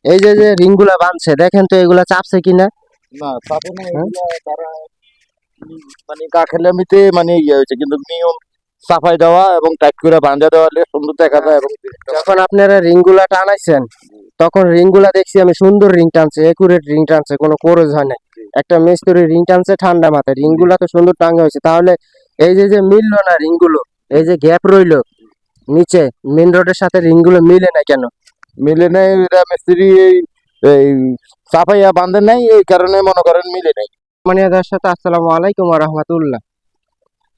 এই যে যে রিং গুলা বাঁধছে দেখেন তো এগুলা চাপছে কিনা। না চাপে না, হ্যাঁ? এগুলা তারা মানে কাঠেলামিতে মানে ইয়ে হয়েছে, কিন্তু নিয়ম সাফাই দেওয়া এবং টাইট করে বাঁধা দেওয়ালে সুন্দর দেখা যায়। এবং যখন আপনারা রিং গুলা টানাইছেন তখন রিং গুলা দেখছি আমি সুন্দর রিং টানছে, একুরেট রিং টানছে, কোনো কোরজ হয় নাই। একটা মিস্ত্রি রিং টানছে ঠান্ডা মাথায়, রিং গুলা তো সুন্দর টাঙ্গা হয়েছে। তাহলে এই যে যে মিললো না রিং গুলো, এই যে গ্যাপ রইলো নিচে মেন রোডের সাথে রিং গুলো মিলে না কেন? মিলে নেই, এটা মিস্ত্রি এই সাফাইয়া বাঁধে নাই, এই কারণে মনে করেন মিলে নাই। মানে দর্শক আসসালামু আলাইকুম ওয়া রাহমাতুল্লাহ।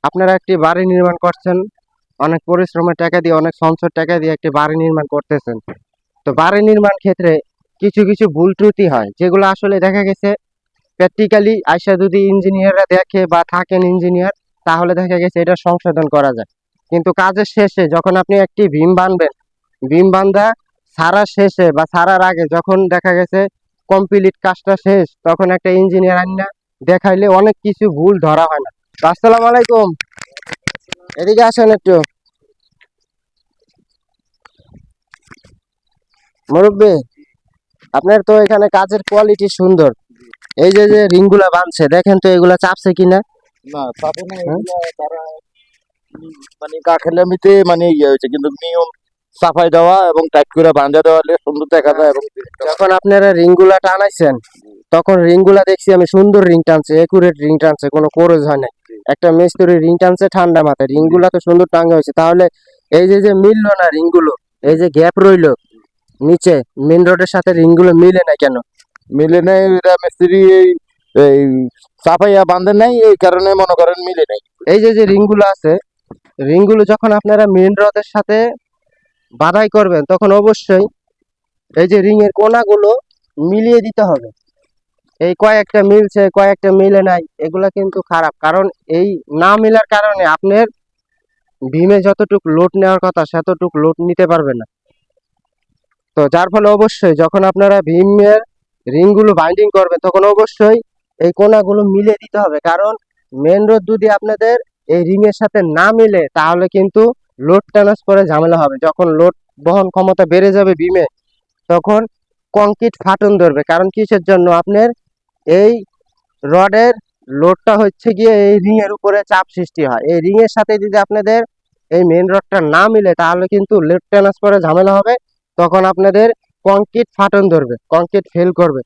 আপনারা একটি বাড়ি নির্মাণ করছেন, অনেক পরিশ্রমের টাকা দিয়ে, অনেক সঞ্চয়ের টাকা দিয়ে একটি বাড়ি নির্মাণ করতেছেন। তো বাড়ি নির্মাণ ক্ষেত্রে কিছু কিছু ভুল ত্রুটি হয়, যেগুলো আসলে দেখা গেছে প্র্যাকটিক্যালি আইসা যদি ইঞ্জিনিয়াররা দেখে বা থাকেন ইঞ্জিনিয়ার, তাহলে দেখা গেছে এটা সংশোধন করা যায়। কিন্তু কাজের শেষে যখন আপনি একটি ভীম বাঁধবেন, ভীম বান্ধা সারার শেষে বা সারার আগে যখন দেখা গেছে কমপ্লিট কাজটা শেষ, তখন একটা ইঞ্জিনিয়ার আইনা দেখাইলে অনেক কিছু ভুল ধরা হয় না। তো আসসালামু আলাইকুম, এদিকে আসেন একটু। মুরব্বী, আপনার তো এখানে কাজের কোয়ালিটি সুন্দর। এই যে যে রিং গুলা বাঁধছে দেখেন তো এগুলা চাপছে কিনা। না চাপে না, হ্যাঁ? এগুলা তারা মানে কাঠেলামিতে মানে ইয়ে হয়েছে, কিন্তু নিয়ম সাফাই দেওয়া এবং টাইট করে বাঁধা দেওয়ালে সুন্দর দেখা যায়। এবং যখন আপনারা রিং গুলা টানাইছেন তখন রিং গুলা দেখছি আমি সুন্দর রিং টানছে, একুরেট রিং টানছে, কোনো কোরজ হয় নাই। একটা মিস্ত্রি রিং টানছে ঠান্ডা মাথায়, রিং গুলা তো সুন্দর টাঙ্গা হয়েছে। তাহলে এই যে যে মিললো না রিং গুলো, এই যে গ্যাপ রইলো নিচে মেন রোডের সাথে রিং গুলো মিলে না কেন? মিলে নেই, এটা মিস্ত্রি এই সাফাইয়া বাঁধে নাই, এই কারণে মনে করেন মিলে নাই। এই যে যে রিং গুলো আছে, রিং গুলো যখন আপনারা মেন রোডের সাথে বাধাই করবেন তখন অবশ্যই এই যে রিং এর কোনাগুলো মিলিয়ে দিতে হবে। এই কয়েকটা মিলছে কয়েকটা মিলে নাই, এগুলা কিন্তু খারাপ। কারণ এই না মিলার কারণে আপনার ভীমে যতটুকু লোড নেওয়ার কথা সেতটুকু লোড নিতে পারবে না। তো যার ফলে অবশ্যই যখন আপনারা ভীমের রিং গুলো বাইন্ডিং করবেন তখন অবশ্যই এই কোনাগুলো মিলে দিতে হবে। কারণ মেন রোড যদি আপনাদের এই রিং এর সাথে না মিলে তাহলে কিন্তু লোড ট্রান্সফারে ঝামেলা হবে। যখন লোড বহন ক্ষমতা বেড়ে যাবে ভীমে, তখন কংক্রিট ফাটন ধরবে। কারণ কিসের জন্য? আপনার এই রডের লোডটা হচ্ছে গিয়ে এই রিং এর উপরে চাপ সৃষ্টি হয়। এই রিং এর সাথে যদি আপনাদের এই মেন রডটা না মিলে তাহলে কিন্তু লোড ট্রান্সফারে ঝামেলা হবে। তখন আপনাদের কংক্রিট ফাটন ধরবে, কংক্রিট ফেল করবে।